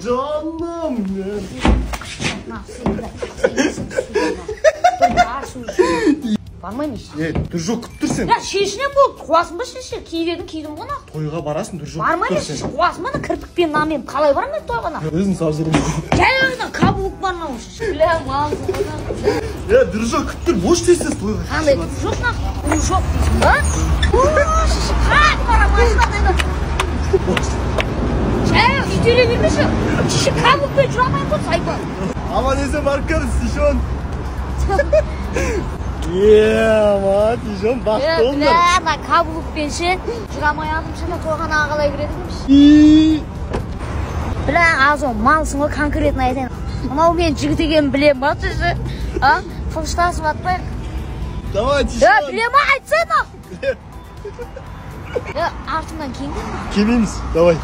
Canım benim. Бармаймын. Дружок күттір сен. Я шешіне болды. Қуасың ба шеше? Кидің ғана. Тойға барасың, дружок. Бармаймын шеше. Қуасың ба? Кірпікпен намен қалай барамын тойға? Өзің сау жүрем. Жайында каблук бар мынау шеше. Бля, маңызды ғана. Дружок күттір, бош дейсіз тойға. Қандай дружок на? Дружок дейсің ба? Шеше, қай барамын машинада. Жай, үйтеле бермеші. Шеше, каблукпен жүрамайын ғой, сайпан. Aman neyse markarız Tişon. Aman Tişon baktı onlar. Бля, каблукпен ше жүрамай алдым шана тойған ағалай кіреді дейміз. Бля, азон малсың ғой конкретно айтайын. Мынау мен жігіт екенін білем ба шеше? Фылыштасып атпайық. Давай Tişon. Білем айтсайын. Артымнан кейін келме. Келеміз, давай.